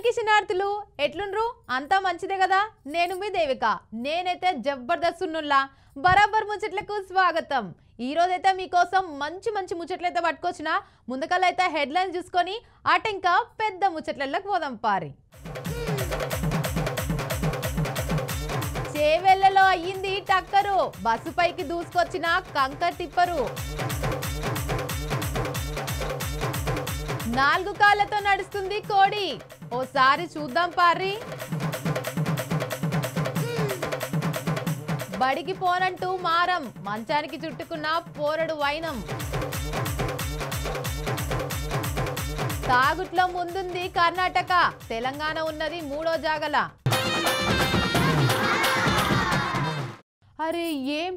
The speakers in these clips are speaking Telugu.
అందరికీ శనార్థులు ఎట్లుండ్రు అంతా మంచిదే కదా నేను మీ దేవిక నేనైతే జబర్దస్త్ ఉన్నుల్లా బరాబర్ ముచ్చట్లకు స్వాగతం ఈ రోజు అయితే మీకోసం మంచి ముచ్చట్లైతే పట్టుకొచ్చిన ముందుకలైతే హెడ్లైన్స్ చూసుకొని అటెంకా పెద్ద ముచ్చట్లలకు పోదాం పారి చేవెళ్లలో అయ్యింది టక్కరు బస్సు పైకి దూసుకొచ్చిన కంకర్ టిప్పరు నాలుగు కాళ్ళతో నడుస్తుంది కోడి ఓసారి చూద్దాం పారి బడికి పోనంటూ మారం మంచానికి చుట్టుకున్న పోరడు వైనం తాగుట్లో ముందుంది కర్ణాటక తెలంగాణ ఉన్నది మూడో జాగల అరే ఏం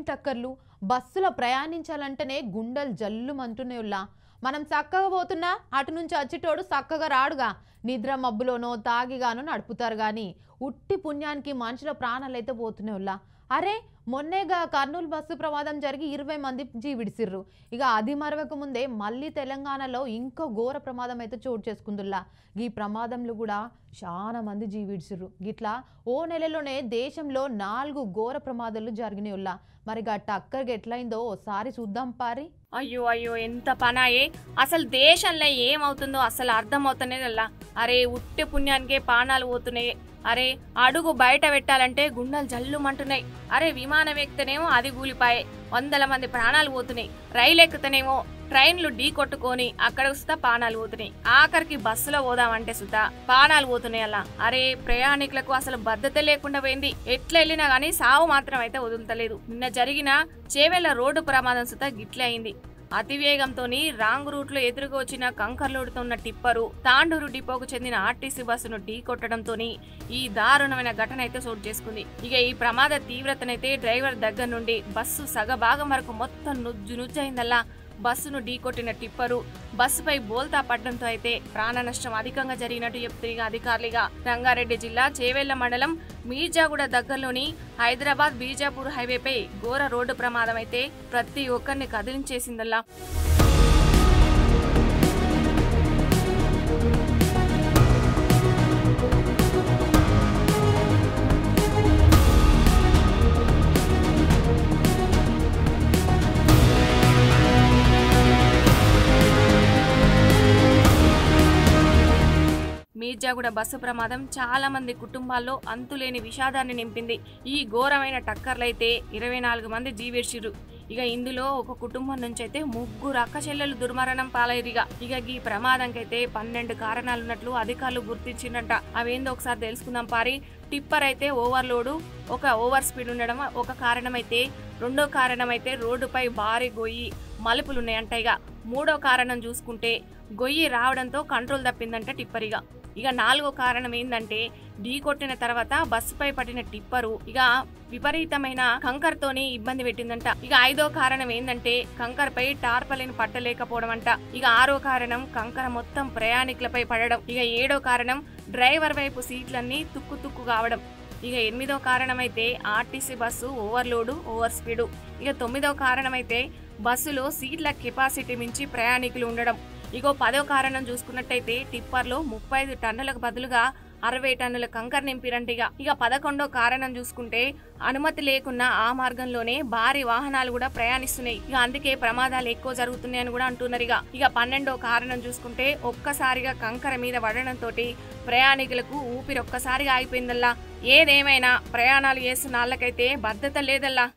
టక్కర్లు బస్సులో ప్రయాణించాలంటేనే గుండెలు జల్లుమంటున్నాయుల్లా మనం చక్కగా పోతున్నా అటు నుంచి వచ్చేటోడు చక్కగా రాడుగా నిద్ర మబ్బులోనో తాగిగానో నడుపుతారు కానీ ఉట్టి పుణ్యానికి మనుషుల ప్రాణాలు అయితే పోతున్నాయుల్లా అరే మొన్నేగా కర్నూలు బస్సు ప్రమాదం జరిగి 20 మంది జీవిడిసిర్రు ఇక అది మరవక ముందే మళ్ళీ తెలంగాణలో ఇంకో ఘోర ప్రమాదం అయితే చోటు చేసుకుందుల్లా ఈ ప్రమాదంలో కూడా చాలా మంది జీవిడిసిర్రు గిట్లా ఓ నెలలోనే దేశంలో 4 ఘోర ప్రమాదాలు జరిగినాయుల్లా మరి టక్కర్కి ఎట్లయిందో ఓసారి చూద్దాం పారి అయ్యో ఎంత పనాయే అసలు దేశంలో ఏమవుతుందో అసలు అర్థమవుతనేదల్లా అరే ఉట్టి పుణ్యానికే ప్రాణాలు పోతున్నాయి అరే అడుగు బయట పెట్టాలంటే గుండెలు జల్లుమంటున్నాయి అరే విమానం ఎక్కితేనేమో అది కూలిపాయే 100 మంది ప్రాణాలు పోతున్నాయి రైలు ఎక్కుతేనేమో ట్రైన్లు ఢీ కొట్టుకొని అక్కడ వస్తా ప్రాణాలు పోతున్నాయి ఆఖరికి బస్సులో పోదామంటే సుతా ప్రాణాలు పోతున్నాయి అలా అరే ప్రయాణికులకు అసలు భద్రత లేకుండా పోయింది ఎట్లా వెళ్ళినా గానీ సావు మాత్రం అయితే వదులుతలేదు నిన్న జరిగిన చేవెళ్ల రోడ్డు ప్రమాదం సుతా గిట్లే అయింది అతివేగంతోని రాంగ్ రూట్ లో ఎదురుగా వచ్చిన కంకర్లోడుతున్న టిప్పరు తాండూరు డిపోకు చెందిన ఆర్టీసీ బస్సును ఢీ కొట్టడంతో ఈ దారుణమైన ఘటన అయితే చోటు చేసుకుంది ఇక ఈ ప్రమాద తీవ్రతనైతే డ్రైవర్ దగ్గర నుండి బస్సు సగభాగం వరకు మొత్తం నుజ్జయిందల్లా బస్సును ఢీకొట్టిన టిప్పరు బస్సుపై బోల్తా పడడంతో అయితే ప్రాణ నష్టం అధికంగా జరిగినట్టు చెప్తున్న అధికారులుగా రంగారెడ్డి జిల్లా చేవెళ్ల మండలం మీర్జాగూడ దగ్గరలోని హైదరాబాద్ బీజాపూర్ హైవేపై ఘోర రోడ్డు ప్రమాదం అయితే ప్రతి ఒక్కరిని కదిలించేసిందల్లా మీర్జాగూడ బస్సు ప్రమాదం చాలా మంది కుటుంబాల్లో అంతులేని విషాదాన్ని నింపింది ఈ ఘోరమైన టక్కర్లైతే 24 మంది జీవిడ్చిర్రు ఇక ఇందులో ఒక కుటుంబం నుంచి అయితే 3 అక్క చెల్లెలు దుర్మరణం పాలైరిగా ఇక ఈ ప్రమాదంకైతే 12 కారణాలున్నట్లు అధికారులు గుర్తించిందంట అవేందో ఒకసారి తెలుసుకుందాం పారి టిప్పర్ అయితే ఓవర్లోడు ఒక ఓవర్ స్పీడ్ ఉండడం ఒక కారణమైతే రెండో కారణమైతే రోడ్డుపై భారీ గొయ్యి మలుపులున్నాయంట మూడో కారణం చూసుకుంటే గొయ్యి రావడంతో కంట్రోల్ తప్పిందంట టిప్పరిగా ఇక 4వ కారణం ఏందంటే ఢీ కొట్టిన తర్వాత బస్సుపై పడిన టిప్పరు ఇక విపరీతమైన కంకర్ తోని ఇబ్బంది పెట్టిందంట ఇక 5వ కారణం ఏందంటే కంకర్ పై టార్పలిన్ పట్టలేకపోవడం అంట ఇక 6వ కారణం కంకర మొత్తం ప్రయాణికులపై పడడం ఇక 7వ కారణం డ్రైవర్ వైపు సీట్లన్నీ తుక్కు కావడం ఇక 8వ కారణం అయితే ఆర్టీసీ బస్సు ఓవర్లోడు ఓవర్ స్పీడు ఇక 9వ కారణం అయితే బస్సులో సీట్ల కెపాసిటీ మించి ప్రయాణికులు ఉండడం ఇగో 10వ కారణం చూసుకున్నట్టయితే టిప్పర్లో 35 టన్నులకు బదులుగా 60 టన్నుల కంకర్ నింపిరంటిగా ఇక 11వ కారణం చూసుకుంటే అనుమతి లేకున్నా ఆ మార్గంలోనే భారీ వాహనాలు కూడా ప్రయాణిస్తున్నాయి ఇక అందుకే ప్రమాదాలు ఎక్కువ జరుగుతున్నాయని కూడా అంటున్నారు ఇక 12వ కారణం చూసుకుంటే ఒక్కసారిగా కంకర మీద పడడంతో ప్రయాణికులకు ఊపిరి ఒక్కసారిగా ఆగిపోయిందల్లా ఏదేమైనా ప్రయాణాలు చేస్తున్న వాళ్ళకైతే భద్రత లేదల్లా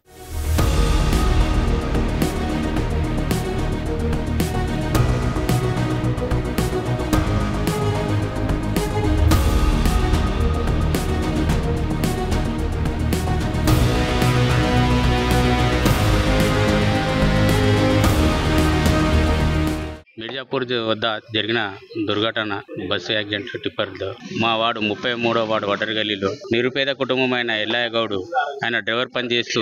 మీర్జాపూర్ వద్ద జరిగిన దుర్ఘటన బస్సు యాక్సిడెంట్ టిప్పర్తో మా వార్డు 33వ వార్డు వడ్డరి గల్లీలో నిరుపేద కుటుంబమైన ఎల్లయ్య గౌడు ఆయన డ్రైవర్ పని చేస్తూ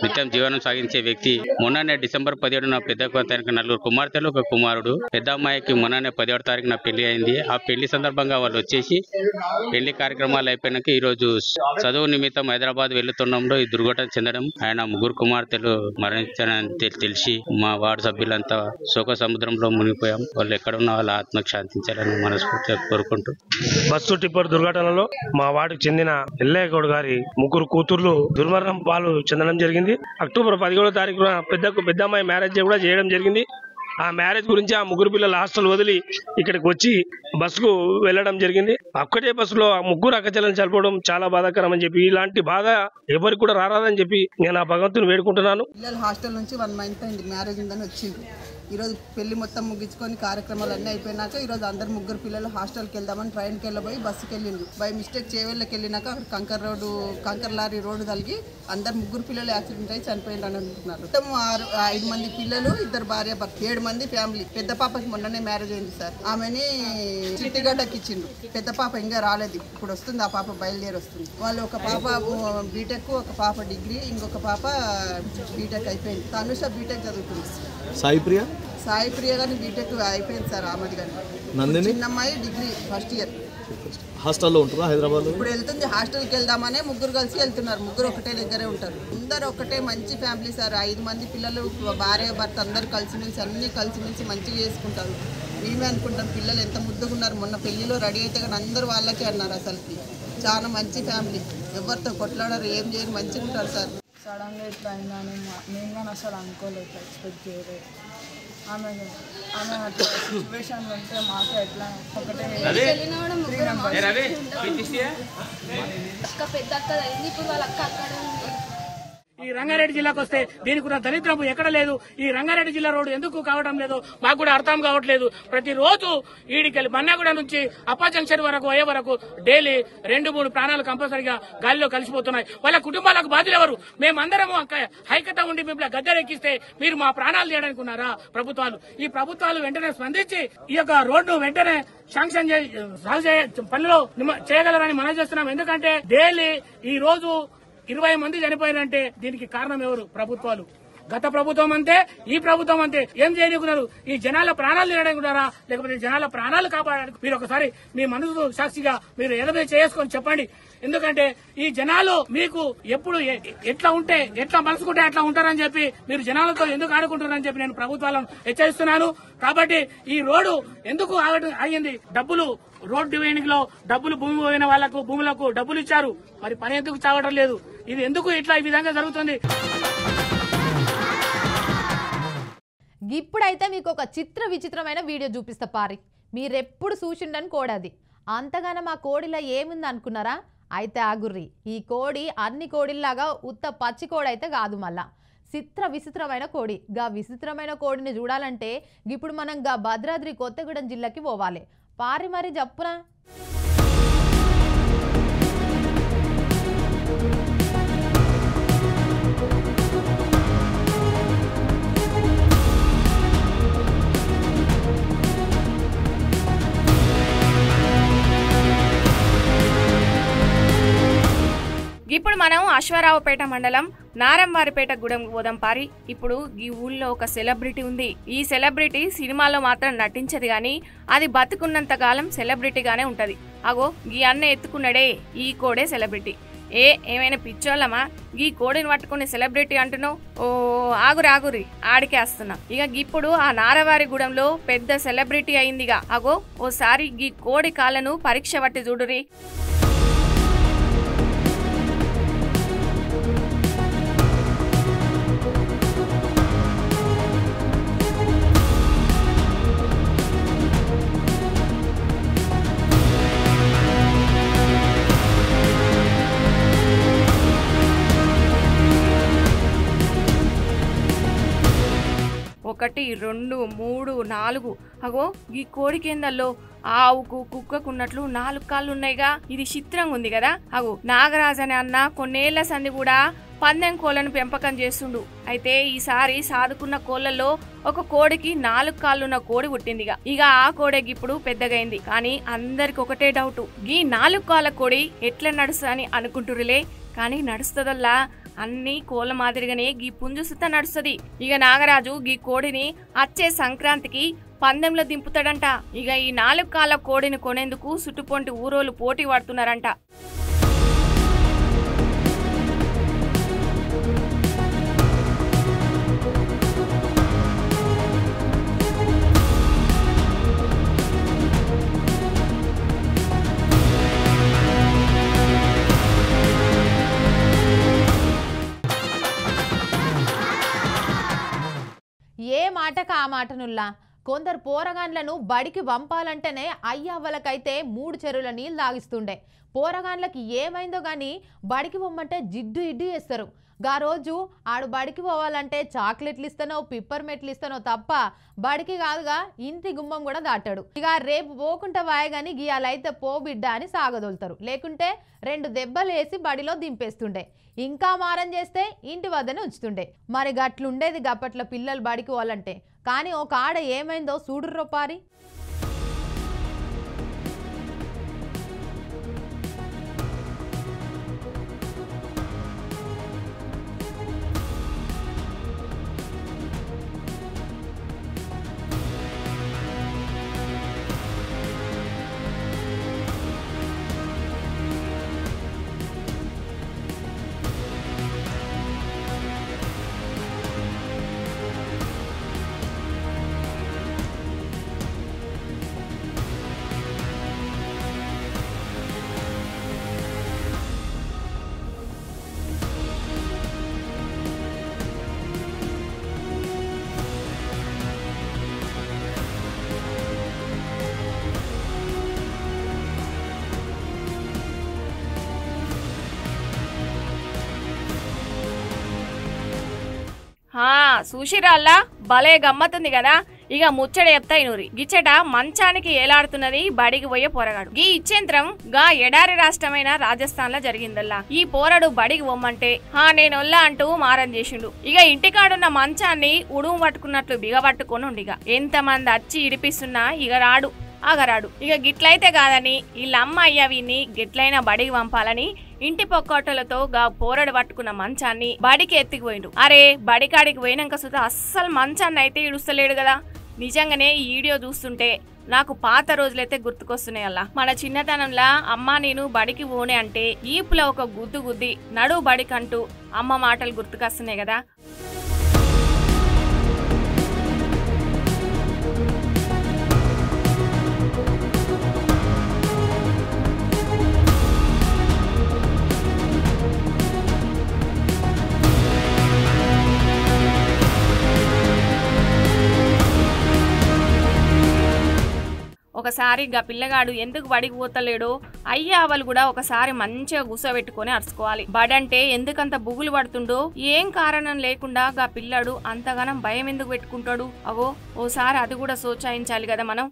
నిత్యం జీవనం సాగించే వ్యక్తి మొన్ననే డిసెంబర్ 17న పెద్ద తారీఖున 4 కుమార్తెలు ఒక కుమారుడు పెద్ద అమ్మాయికి మొన్ననే 17వ తారీఖున పెళ్లి అయింది ఆ పెళ్లి సందర్భంగా వాళ్ళు వచ్చేసి పెళ్లి కార్యక్రమాలు అయిపోయినాక ఈ రోజు చదువు నిమిత్తం హైదరాబాద్ వెళ్తుండడంలో ఈ దుర్ఘటన చెందడం ఆయన 3 కుమార్తెలు మరణించారని తెలిసి మా వార్డు సభ్యులంతా శోక సముద్రంలో మునిగిపోయాం వాళ్ళు ఎక్కడున్న వాళ్ళ ఆత్మకు శాంతించాలని మనస్ఫూర్తిగా కోరుకుంటూ. బస్సు టిప్పర్ దుర్ఘటనలో మా వార్డుకు చెందిన ఎల్లయ్య గౌడ్ గారి ముగ్గురు కూతుర్లు దుర్మరణం పాలు చెందడం జరిగింది. అక్టోబర్ 17వ తారీఖున పెద్ద అమ్మాయి మ్యారేజ్ కూడా చేయడం జరిగింది. ఆ మ్యారేజ్ గురించి ఆ ముగ్గురు పిల్లలు హాస్టల్ వదిలి ఇక్కడికి వచ్చి బస్సుకు వెళ్ళడం జరిగింది. ఒక్కటే బస్సులో ఆ ముగ్గురు అక్కచెల్లెలను చనిపోవడం చాలా బాధాకరం అని చెప్పి, ఇలాంటి బాధ ఎవరికి కూడా రారాదని చెప్పి నేను ఆ భగవంతుని వేడుకుంటున్నాను. పిల్లలు హాస్టల్ నుంచి 1 మంత్ అయింది మ్యారేజ్ ఉందని వచ్చిండ్రు. ఈరోజు పెళ్లి మొత్తం ముగించుకొని కార్యక్రమాలు అన్నీ అయిపోయినాక ఈరోజు అందరు ముగ్గురు పిల్లలు హాస్టల్కి వెళ్దామని ట్రైన్కి వెళ్ళబోయి బస్సుకి వెళ్ళిండ్రు. బై మిస్టేక్ చేవెళ్ళకి వెళ్ళినాక అక్కడ కంకర్ లారీ రోడ్డు తగిలి అందరు ముగ్గురు పిల్లలు యాక్సిడెంట్ అయ్యి చనిపోయింది అని అంటున్నారు. మొత్తం 5 మంది పిల్లలు, 2 భార్య భర్త, 7 మంది ఫ్యామిలీ. పెద్ద పాపకి మొన్ననే మ్యారేజ్ అయింది సార్. ఆమెని చిట్టిగడ్డకి ఇచ్చిండ్రు. పెద్ద పాప ఇంకా రాలేదు, ఇప్పుడు వస్తుంది. ఆ పాప బయలుదేరి వస్తుంది. వాళ్ళు ఒక పాప బీటెక్, ఒక పాప డిగ్రీ, ఇంకొక పాప బీటెక్ అయిపోయింది. తనుష బీటెక్ చదువుతుంది. సాయి ప్రియ గాని బీటెక్ అయిపోయింది సార్. ఆమెది కానీ చిన్నమ్మాయి డిగ్రీ ఫస్ట్ ఇయర్. హాస్టల్లో ఉంటారా హైదరాబాద్? ఇప్పుడు వెళ్తుంది. హాస్టల్కి వెళ్దామనే ముగ్గురు కలిసి వెళ్తున్నారు. ముగ్గురు ఒకటే దగ్గరే ఉంటారు. అందరు ఒకటే మంచి ఫ్యామిలీ సార్. 5 మంది పిల్లలు, భార్య భర్త అందరు కలిసిమెలిసి అన్ని కలిసిమెలిసి మంచిగా చేసుకుంటారు. మేమే అనుకుంటాం పిల్లలు ఎంత ముద్దుగా ఉన్నారు. మొన్న పెళ్లిలో రెడీ అయితే కానీ అందరు వాళ్ళకే అన్నారు. అసలుకి చాలా మంచి ఫ్యామిలీ, ఎవరితో కొట్లాడారు, ఏం చేయరు, మంచిగా ఉంటారు సార్. సడన్గా ఇట్లా అయిందని మేము కానీ అసలు అనుకోలేదు, ఎక్స్పెక్ట్ చేయలేదు. ఆమె సిచ్యువేషన్లో ఉంటే మాకు ఎట్లా ఒకటే పెద్ద అక్క ఇప్పుడు వాళ్ళ అక్క అక్కడ ఉంది. ఈ రంగారెడ్డి జిల్లాకు వస్తే దీనికి ఉన్న దరిద్రము ఎక్కడ లేదు. ఈ రంగారెడ్డి జిల్లా రోడ్డు ఎందుకు కావడం లేదు మాకు కూడా అర్థం కావట్లేదు. ప్రతిరోజు ఈడికెళ్ళి మన్నాగూడ నుంచి అప్పా జంక్షన్ వరకు అయ్యే వరకు డైలీ 2-3 ప్రాణాలు కంపల్సరీగా గాలిలో కలిసిపోతున్నాయి. వాళ్ళ కుటుంబాలకు బాధ్యులు ఎవరు? మేమందరము హైకత ఉండి మిమ్మల్ని గద్దెరెక్కిస్తే మీరు మా ప్రాణాలు చేయడానికి ఉన్నారా ప్రభుత్వాలు? ఈ ప్రభుత్వాలు వెంటనే స్పందించి ఈ యొక్క రోడ్డు వెంటనే శాంక్షన్ పనులు చేయగలరని మనం చేస్తున్నాం. ఎందుకంటే డైలీ ఈ రోజు 20 మంది చనిపోయారంటే దీనికి కారణం ఎవరు? ప్రభుత్వాలు. గత ప్రభుత్వం అంతే, ఈ ప్రభుత్వం అంతే. ఏం చేయనుకున్నారు? ఈ జనాల ప్రాణాలు తీయడానికి, లేకపోతే జనాల ప్రాణాలు కాపాడడానికి? మీరు ఒకసారి మీ మనసు సాక్షిగా మీరు ఎదవే చేసుకొని చెప్పండి. ఎందుకంటే ఈ జనాలు మీకు ఎప్పుడు ఎట్లా ఉంటే ఎట్లా మనసుకుంటే అట్లా ఉంటారని చెప్పి మీరు జనాలతో ఎందుకు ఆడుకుంటారని చెప్పి నేను ప్రభుత్వాలను హెచ్చరిస్తున్నాను. కాబట్టి ఈ రోడ్డు ఎందుకు అయ్యింది? డబ్బులు రోడ్ డివైడింగ్ లో డబ్బులు భూమి పోయిన వాళ్లకు భూములకు డబ్బులు ఇచ్చారు. మరి పని ఎందుకు చావడం లేదు? ఇది ఎందుకు ఇట్లా ఈ విధంగా జరుగుతుంది? ఇప్పుడైతే మీకు ఒక విచిత్రమైన వీడియో చూపిస్తా పారి. మీరెప్పుడు చూసిండని కోడది. అంతగానో మా కోడిలో ఏముంది అనుకున్నారా? అయితే ఆగుర్రి. ఈ కోడి అన్ని కోడిల్లాగా ఉత్త పచ్చి కోడి అయితే కాదు. మళ్ళా విచిత్రమైన కోడి. గా విచిత్రమైన కోడిని చూడాలంటే ఇప్పుడు మనం గా భద్రాద్రి కొత్తగూడెం జిల్లాకి పోవాలి. పారి మరి చెప్పునా. ఇప్పుడు మనం అశ్వారావుపేట మండలం నారంవారిపేట గూడెం పోదాం పారి. ఇప్పుడు ఈ ఊళ్ళో ఒక సెలబ్రిటీ ఉంది. ఈ సెలబ్రిటీ సినిమాలో మాత్రం నటించదు గాని అది బతుకున్నంత కాలం సెలబ్రిటీగానే ఉంటది. అగో ఈ అన్న ఎత్తుకున్నాడే ఈ కోడే సెలబ్రిటీ. ఏమైనా పిచ్చోళ్ళమా? ఈ కోడిని పట్టుకుని సెలబ్రిటీ అంటున్నావు? ఓ ఆగురి ఆడికే వస్తున్నా. ఇక ఇప్పుడు ఆ నారవారి గూడెంలో పెద్ద సెలబ్రిటీ అయిందిగా. అగో ఓసారి ఈ కోడి కాళ్ళను పరీక్ష పట్టి చూడురి. ఒకటి 2 3 4 అగో ఈ కోడి కేంద్రంలో ఆవుకు కుక్కకు ఉన్నట్లు 4 కాళ్ళు ఉన్నాయిగా. ఇది చిత్రంగా ఉంది కదా. అగో నాగరాజ్ అనే అన్న కొన్నేళ్ల సంది కూడా పందెం కోళ్లను పెంపకం చేస్తుండు. అయితే ఈసారి సాదుకున్న కోళ్లలో ఒక కోడికి 4 కాళ్ళున్న కోడి పుట్టిందిగా. ఇక ఆ కోడే ఇప్పుడు పెద్దగైంది. కానీ అందరికి ఒకటే డౌట్, ఈ 4 కాళ్ళ కోడి ఎట్లా నడుస్తుందని అనుకుంటురులే. కానీ నడుస్తుందల్లా అన్ని కోళ్ళ మాదిరిగానే గీ పుంజు సుత నడుస్తుంది. ఇక నాగరాజు గీ కోడిని వచ్చే సంక్రాంతికి పందెంలో దింపుతాడంట. ఇక ఈ 4 కాళ్ళ కోడిని కొనేందుకు చుట్టుపొంటి ఊరోళ్ళు పోటీ పడుతున్నారంట. మాటకు ఆ మాటనుల్లా కొందరు పోరగాన్లను బడికి పంపాలంటేనే అయ్యవ్వలకైతే 3 చెరువుల నీళ్ళు తాగిస్తుండే. పోరగాన్లకి ఏమైందో గాని బడికి పొమ్మంటే జిడ్డు ఇడ్డు చేస్తారు. గా రోజు ఆడు బడికి పోవాలంటే చాక్లెట్లు ఇస్తానో పిప్పర్మెట్లు ఇస్తానో తప్ప బడికి కాదుగా ఇంటి గుమ్మం కూడా దాటాడు. ఇక రేపు పోకుంటా వాయగాని గీయాలైతే పో బిడ్డ అని సాగదోలుతారు. లేకుంటే 2 దెబ్బలు వేసి బడిలో దింపేస్తుండే. ఇంకా మారం చేస్తే ఇంటి వద్దనే ఉంచుతుండే. మరి గట్లుండేది గప్పట్ల పిల్లలు బడికి పోవాలంటే. కానీ ఒక ఆడ ఏమైందో చూడుర్రో పారి. చూసిరాల్లా భలే గమ్మతుంది కదా. ఇక ముచ్చట చెప్తా ఇనూరి. గిచ్చట మంచానికి ఏలాడుతున్నది బడికి పోయే పోరగాడు. ఈ ఇచ్చేంత్రం గా ఎడారి రాష్ట్రమైన రాజస్థాన్ లో జరిగిందల్లా. ఈ పోరడు బడికి పొమ్మంటే నేనొల్లా అంటూ మారం చేసిండు. ఇక ఇంటికాడున్న మంచాన్ని ఉడుము పట్టుకున్నట్లు బిగబట్టుకొని ఉండిగా ఎంతమంది వచ్చి ఇడిపిస్తున్నా ఇక రాడు ఆగరాడు. ఇక గిట్లయితే కాదని వీళ్ళమ్మ అయ్య వీన్ని గిట్లైనా బడికి పంపాలని ఇంటి పొక్కోటలతో గా పోరడు పట్టుకున్న మంచాన్ని బడికి ఎత్తికిపోయిండు. అరే బడికాడికి పోయినాక సుధా అస్సలు మంచాన్ని అయితే ఇడుస్తలేడు కదా. నిజంగానే ఈ వీడియో చూస్తుంటే నాకు పాత రోజులైతే గుర్తుకొస్తున్నాయి. అలా మన చిన్నతనంలా అమ్మ నేను బడికి పోనే అంటే ఈపులో ఒక గుద్దు గుద్ది నడు బడికంటూ అమ్మ మాటలు గుర్తుకొస్తున్నాయి కదా. ఒకసారి గా పిల్లగాడు ఎందుకు బడికి పోతలేడో అయ్యావలు కూడా ఒకసారి మంచిగా గుసబెట్టుకొని అరుచుకోవాలి. బడంటే ఎందుకంత బుగులు పడుతుండో ఏం కారణం లేకుండా గా పిల్లాడు అంతగానం భయం ఎందుకు పెట్టుకుంటాడు. అవో ఓసారి అది కూడా సోచాయించాలి కదా మనం.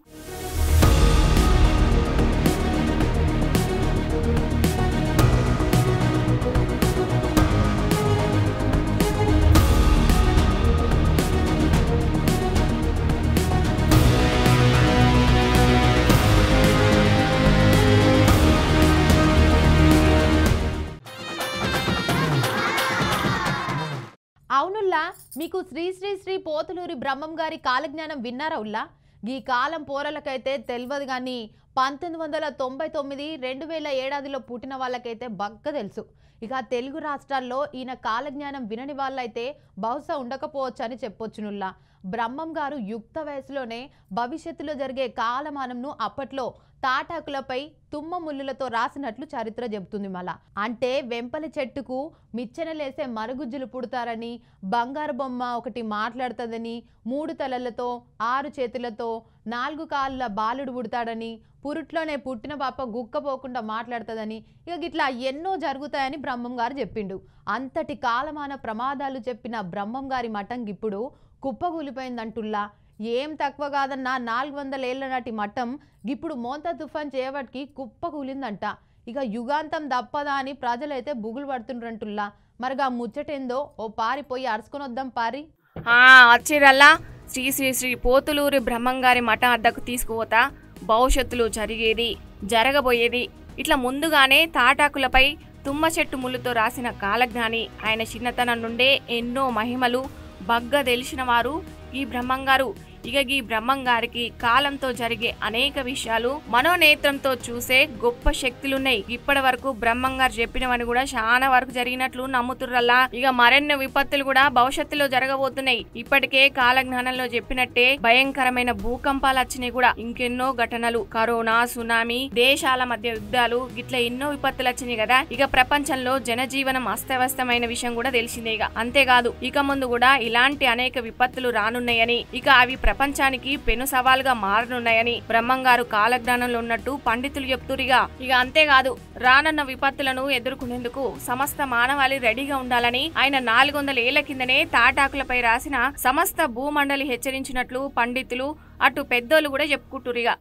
అవునుల్లా మీకు శ్రీ శ్రీ శ్రీ పోతులూరి బ్రహ్మం గారి కాలజ్ఞానం విన్నారా ఉల్లా? ఈ కాలం పోరలకైతే తెలియదు కానీ 1999 2007లో పుట్టిన వాళ్ళకైతే బగ్గ తెలుసు. ఇక తెలుగు రాష్ట్రాల్లో ఈయన కాలజ్ఞానం వినని వాళ్ళైతే బహుశా ఉండకపోవచ్చు అని చెప్పొచ్చునుల్లా. బ్రహ్మం గారు యుక్త వయసులోనే భవిష్యత్తులో జరిగే కాలమానంను అప్పట్లో తాటాకులపై తుమ్మ ముళ్ళులతో రాసినట్లు చరిత్ర చెబుతుంది. మళ్ళా అంటే వెంపలి చెట్టుకు మిచ్చెనలేసే మరుగుజ్జులు పుడతారని, బంగారు బొమ్మ ఒకటి మాట్లాడుతుందని, 3 తలలతో 6 చేతులతో 4 కాళ్ళ బాలుడు పుడతాడని, పురుట్లోనే పుట్టిన పాప గుక్కపోకుండా మాట్లాడుతుందని, ఇక గిట్లా ఎన్నో జరుగుతాయని బ్రహ్మం గారు చెప్పిండు. అంతటి కాలమాన ప్రమాదాలు చెప్పిన బ్రహ్మం గారి మఠం ఇప్పుడు కుప్పగూలిపోయిందంటుల్లా. ఏం తక్కువ కాదన్నా 400 ఏళ్ల నాటి మఠం ఇప్పుడు మోంతా తుఫాన్ చేయబట్టి కుప్పకూలిందంట. ఇక యుగాంతం దప్పదా అని ప్రజలైతే బుగులు పడుతుండ్రంటుల్లా. మరిగా ముచ్చటేందో ఓ పారిపోయి అరుచుకొని వద్దాం పారి. వచ్చిరల్లా శ్రీ శ్రీ శ్రీ పోతులూరి బ్రహ్మంగారి మఠం అద్దకు తీసుకుపోతా భవిష్యత్తులో జరిగేది జరగబోయేది ఇట్లా ముందుగానే తాటాకులపై తుమ్మ చెట్టు ముళ్ళుతో రాసిన కాలజ్ఞాని. ఆయన చిన్నతనం నుండే ఎన్నో మహిమలు బగ్గ తెలిసిన వారు ఈ బ్రహ్మంగారు. ఇక ఈ బ్రహ్మం గారికి కాలంతో జరిగే అనేక విషయాలు మనోనేత్రంతో చూసే గొప్ప శక్తులున్నాయి. ఇప్పటి వరకు బ్రహ్మం గారు చెప్పినవని కూడా చాలా వరకు జరిగినట్లు నమ్ముతుర్రల్లా. ఇక మరెన్నో విపత్తులు కూడా భవిష్యత్తులో జరగబోతున్నాయి. ఇప్పటికే కాలజ్ఞానంలో చెప్పినట్టే భయంకరమైన భూకంపాలు వచ్చినాయి కూడా. ఇంకెన్నో ఘటనలు, కరోనా, సునామీ, దేశాల మధ్య యుద్ధాలు, ఇట్లా ఎన్నో విపత్తులు వచ్చినాయి కదా. ఇక ప్రపంచంలో జనజీవనం అస్తవ్యస్తమైన విషయం కూడా తెలిసిందే. అంతేకాదు ఇక ముందు కూడా ఇలాంటి అనేక విపత్తులు రానున్నాయని, ఇక అవి ప్రపంచానికి పెను సవాల్గా మారనున్నాయని బ్రహ్మంగారు కాలజ్ఞానంలో ఉన్నట్టు పండితులు చెప్తురిగా. ఇక అంతేకాదు రానున్న విపత్తులను ఎదుర్కొనేందుకు సమస్త మానవాళి రెడీగా ఉండాలని ఆయన 400 ఏళ్ల కిందనే తాటాకులపై రాసిన సమస్త భూమండలి హెచ్చరించినట్లు పండితులు అటు పెద్దోళ్ళు కూడా చెప్పుకుంటురిగా.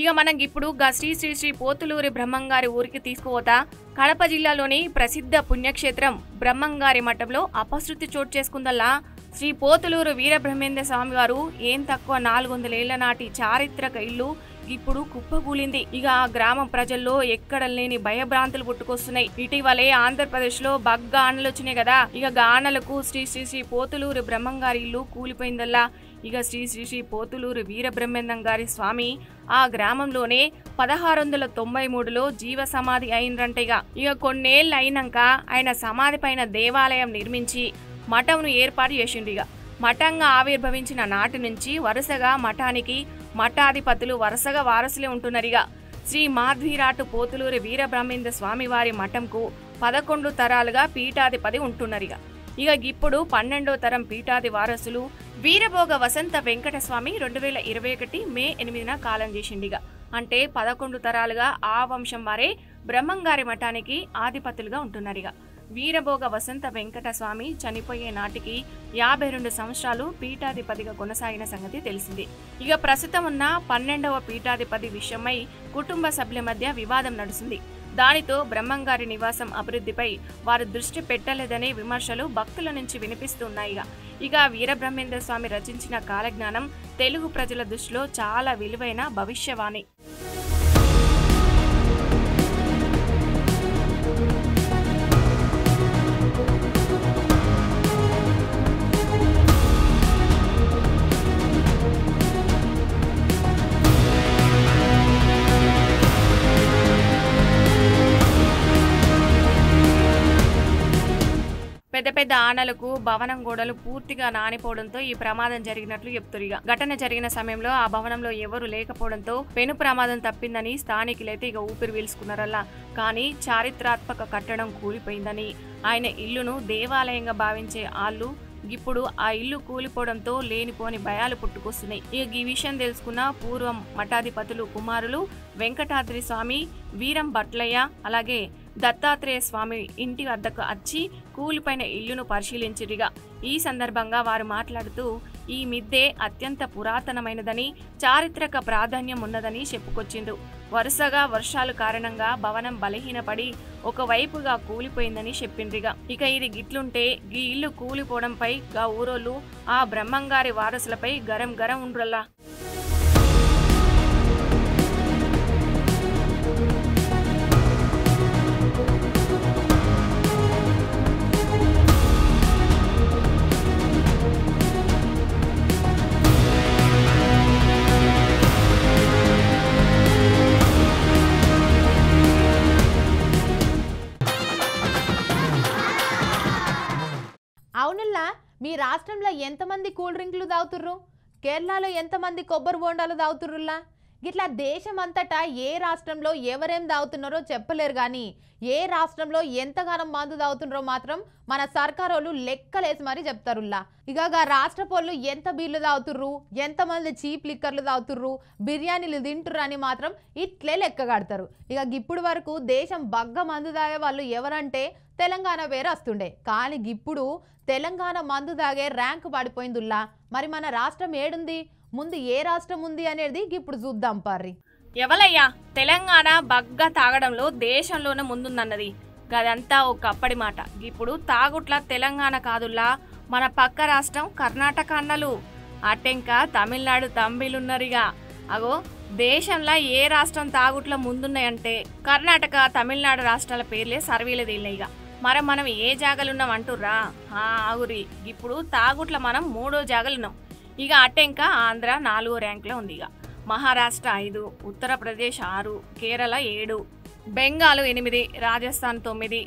ఇక మనం ఇప్పుడు శ్రీ శ్రీ శ్రీ పోతులూరి బ్రహ్మంగారి ఊరికి తీసుకుపోతా. కడప జిల్లాలోని ప్రసిద్ధ పుణ్యక్షేత్రం బ్రహ్మంగారి మఠంలో అపశృతి చోటు చేసుకుందల్లా. శ్రీ పోతులూరు వీరబ్రహ్మేంద్ర స్వామి వారు ఏం తక్కువ 400 ఏళ్ల నాటి చారిత్రక ఇల్లు ఇప్పుడు కుప్పకూలింది. ఇక ఆ గ్రామం ప్రజల్లో ఎక్కడ లేని భయభ్రాంతులు పుట్టుకొస్తున్నాయి. ఇటీవలే ఆంధ్రప్రదేశ్ లో బగ్గా ఆనలు వచ్చినాయి కదా. ఇక గానలకు శ్రీ శ్రీ శ్రీ పోతులూరు బ్రహ్మంగారి ఇల్లు కూలిపోయిందల్లా. ఇక శ్రీ శ్రీ శ్రీ పోతులూరు వీరబ్రహ్మేంద్రం గారి స్వామి ఆ గ్రామంలోనే 1693లో జీవ సమాధి అయినరంటగా. ఇక కొన్నేళ్ళు అయినాక ఆయన సమాధి పైన దేవాలయం నిర్మించి మఠంను ఏర్పాటు చేసిండిగా. మఠంగా ఆవిర్భవించిన నాటి నుంచి వరుసగా మఠానికి మఠాధిపతులు వరుసగా వారసులే ఉంటున్నారిగా. శ్రీ మాధ్వీరాటు పోతులూరి వీరబ్రహ్మేంద్ర స్వామి వారి మఠంకు 11 తరాలుగా పీఠాధిపతి ఉంటున్నారిగా. ఇక ఇప్పుడు 12వ తరం పీఠాది వారసులు వీరభోగ వసంత వెంకటస్వామి 2021 మే 8న కాలం చేసిండిగా. అంటే 11 తరాలుగా ఆ వంశం వారే బ్రహ్మంగారి మఠానికి ఆధిపతులుగా ఉంటున్నారిగా. వీరభోగ వసంత వెంకటస్వామి చనిపోయే నాటికి 52 సంవత్సరాలు పీఠాధిపతిగా కొనసాగిన సంగతి తెలిసింది. ఇక ప్రస్తుతం ఉన్న 12వ పీఠాధిపతి విషయమై కుటుంబ సభ్యుల మధ్య వివాదం నడుస్తుంది. దానితో బ్రహ్మంగారి నివాసం అభివృద్ధిపై వారు దృష్టి పెట్టలేదనే విమర్శలు భక్తుల నుంచి వినిపిస్తున్నాయిగా. ఇక వీరబ్రహ్మేంద్ర స్వామి రచించిన కాలజ్ఞానం తెలుగు ప్రజల దృష్టిలో చాలా విలువైన భవిష్యవాణి. పెద్ద పెద్ద ఆనలకు భవనం గోడలు పూర్తిగా నానిపోవడంతో ఈ ప్రమాదం జరిగినట్లు చెప్తురిగా. ఘటన జరిగిన సమయంలో ఆ భవనంలో ఎవరు లేకపోవడంతో పెను ప్రమాదం తప్పిందని స్థానికులైతే ఇక ఊపిరి పీల్చుకున్నారల్లా. కానీ చారిత్రాత్మక కట్టడం కూలిపోయిందని, ఆయన ఇల్లును దేవాలయంగా భావించే ఆళ్ళు ఇప్పుడు ఆ ఇల్లు కూలిపోవడంతో లేనిపోని భయాలు పుట్టుకొస్తున్నాయి. ఇక ఈ విషయం తెలుసుకున్న పూర్వం మఠాధిపతులు కుమారులు వెంకటాద్రి స్వామి, వీరం భట్లయ్య, అలాగే దత్తాత్రేయ స్వామి ఇంటి వద్దకు వచ్చి కూలిపోయిన ఇల్లును పరిశీలించిరిగా. ఈ సందర్భంగా వారు మాట్లాడుతూ ఈ మిద్దె అత్యంత పురాతనమైనదని, చారిత్రక ప్రాధాన్యం ఉన్నదని చెప్పుకొచ్చిండ్రు. వరుసగా వర్షాల కారణంగా భవనం బలహీనపడి ఒకవైపుగా కూలిపోయిందని చెప్పిండ్రిగా. ఇక ఇది గిట్లుంటే ఈ ఇల్లు కూలిపోవడంపై గా ఊరోళ్ళు ఆ బ్రహ్మంగారి వారసులపై గరం గరం ఉండ్రల్లా. అవునుల్లా, మీ రాష్ట్రంలో ఎంతమంది కూల్ డ్రింక్లు తాగుతుర్రు? కేరళలో ఎంతమంది కొబ్బరి బోండాలు తాగుతుర్రులా? ఇట్లా దేశం అంతటా ఏ రాష్ట్రంలో ఎవరేం తాగుతున్నారో చెప్పలేరు, కానీ ఏ రాష్ట్రంలో ఎంతగానో మందు తాగుతున్నారో మాత్రం మన సర్కారోళ్ళు లెక్కలేసి మరీ చెప్తారుల్లా. ఇక రాష్ట్ర పోళ్ళు ఎంత బీర్లు తాగుతుర్రు, ఎంతమంది చీప్ లిక్కర్లు తాగుతుర్రు, బిర్యానీలు తింటుర్రు అని మాత్రం ఇట్లే లెక్క కడతారు. ఇక ఇప్పుడు వరకు దేశం బగ్గ మందు తాగే వాళ్ళు ఎవరంటే తెలంగాణ పేరు వస్తుండే, కానీ ఇప్పుడు తెలంగాణ మందు తాగే ర్యాంక్ పడిపోయిందిల్లా. మరి మన రాష్ట్రం ఏడుంది, ముందు ఏ రాష్ట్రం ఉంది అనేది ఇప్పుడు చూద్దాం పార్రి. ఎవలయ్యా తెలంగాణ బగ్గ తాగడంలో దేశంలోనే ముందుందన్నది? గదంతా ఒకప్పటి మాట. ఇప్పుడు తాగుట్ల తెలంగాణ కాదుల్లా మన పక్క రాష్ట్రం కర్ణాటక అన్నలు, అటెంక తమిళనాడు తంబిలున్నరిగా. అగో దేశంలో ఏ రాష్ట్రం తాగుట్ల ముందున్నాయంటే కర్ణాటక తమిళనాడు రాష్ట్రాల పేర్లే సర్వేలు తేలినాయిగా. మరి మనం ఏ జాగలున్నాం అంటుర్రా? ఆగురి, ఇప్పుడు తాగుట్ల మనం 3వ జాగలున్నాం. ఇక అటెంక ఆంధ్ర 4వ ర్యాంకులో ఉంది. ఇక మహారాష్ట్ర 5, ఉత్తరప్రదేశ్ 6, కేరళ 7, బెంగాల్ 8, రాజస్థాన్ 9,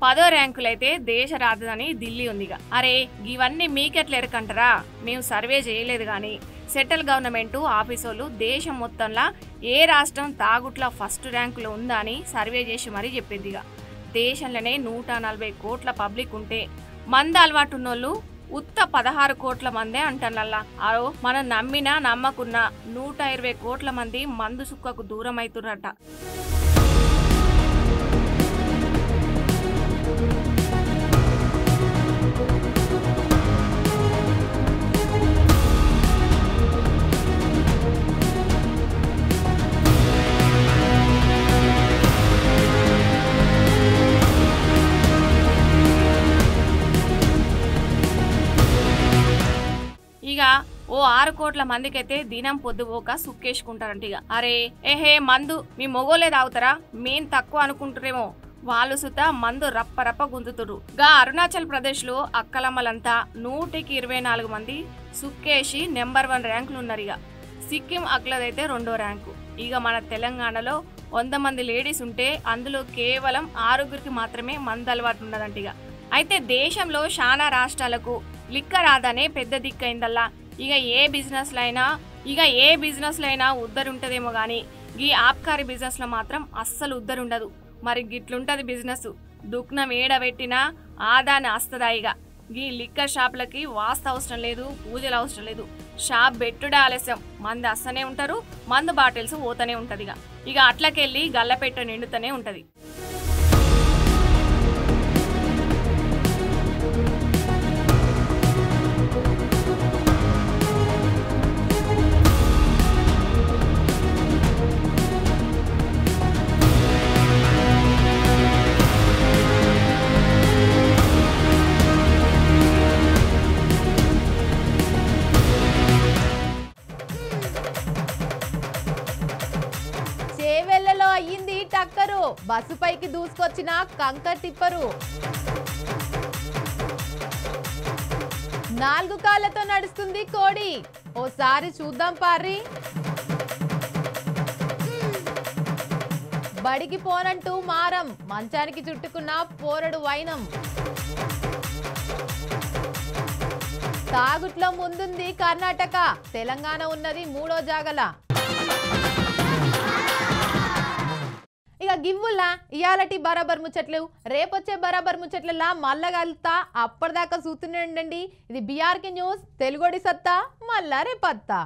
10వ ర్యాంకులైతే దేశ రాజధాని ఢిల్లీ ఉందిగా. అరే ఇవన్నీ మీకెట్లా ఎరకంటారా? మేము సర్వే చేయలేదు కానీ సెంట్రల్ గవర్నమెంట్ ఆఫీసర్లు దేశం మొత్తంలో ఏ రాష్ట్రం తాగుట్ల ఫస్ట్ ర్యాంకులో ఉందా అని సర్వే చేసి మరీ చెప్పిందిగా. దేశంలోనే 140 కోట్ల పబ్లిక్ ఉంటే మంద అలవాటు ఉన్నోళ్ళు ఉత్త 16 కోట్ల మందే అంటనల్లా. అరో మనం నమ్మినా నమ్మకున్నా 120 కోట్ల మంది మందు సుక్కకు దూరం అవుతున్నట. ఇక ఓ 6 కోట్ల మందికైతే దినం పొద్దుపోక సుక్కేసుకుంటారంట. ఇక అరే ఏహే మందు మీ మొగోలే తాగుతారా, మేం తక్కువ అనుకుంటారేమో, వాళ్ళు సుత మందు రప్ప గుంజుతురు. గా అరుణాచల్ ప్రదేశ్ లో అక్కలమ్మలంతా 100కి 24 మంది సుక్కేసి నెంబర్ 1 ర్యాంకులు ఉన్నారు. ఇక సిక్కిం అక్కలదైతే 2వ ర్యాంకు. ఇక మన తెలంగాణలో 100 మంది లేడీస్ ఉంటే అందులో కేవలం 6గురికి మాత్రమే మందు అలవాటు ఉన్నదంట. ఇక అయితే దేశంలో చాలా రాష్ట్రాలకు లిక్కర్ రాదనే పెద్ద దిక్కైందల్లా. ఇక ఏ బిజినెస్ లైనా ఉద్దరుంటదేమో గానీ ఈ ఆబ్కారీ బిజినెస్ లో మాత్రం అస్సలు ఉద్దరుండదు. మరి గిట్లుంటది బిజినెస్, దుఃఖం ఏడబెట్టినా ఆదాని అస్తదాయిగా. ఈ లిక్కర్ షాపులకి వాస్తు అవసరం లేదు, పూజలు అవసరం లేదు, షాప్ పెట్టుడే ఆలస్యం, మంది అస్తనే ఉంటారు, మందు బాటిల్స్ పోతూనే ఉంటది. ఇక అట్లకెళ్ళి గల్లపెట్ట నిండుతూనే ఉంటది. చేవెళ్లలో అయ్యింది టక్కరు, బస్సు పైకి దూసుకొచ్చిన కంకర్ టిప్పరు. 4 కాళ్ళతో నడుస్తుంది కోడి, ఓసారి చూద్దాం పారి. బడికి పోనంటూ మారం, మంచానికి చుట్టుకున్న పోరడు వైనం. తాగుట్లో ముందుంది కర్ణాటక, తెలంగాణ ఉన్నది 3వ జాగల. ఇక గివ్వుల్లా ఇయాలటి బరాబర్ ముచ్చట్లు, రేపొచ్చే బరాబర్ ముచ్చట్లలా మళ్ళా కలుతా. అప్పటిదాకా చూస్తూనే ఉండండి. ఇది బీఆర్కే న్యూస్, తెలుగోడి సత్తా, మళ్ళా రేపత్తా.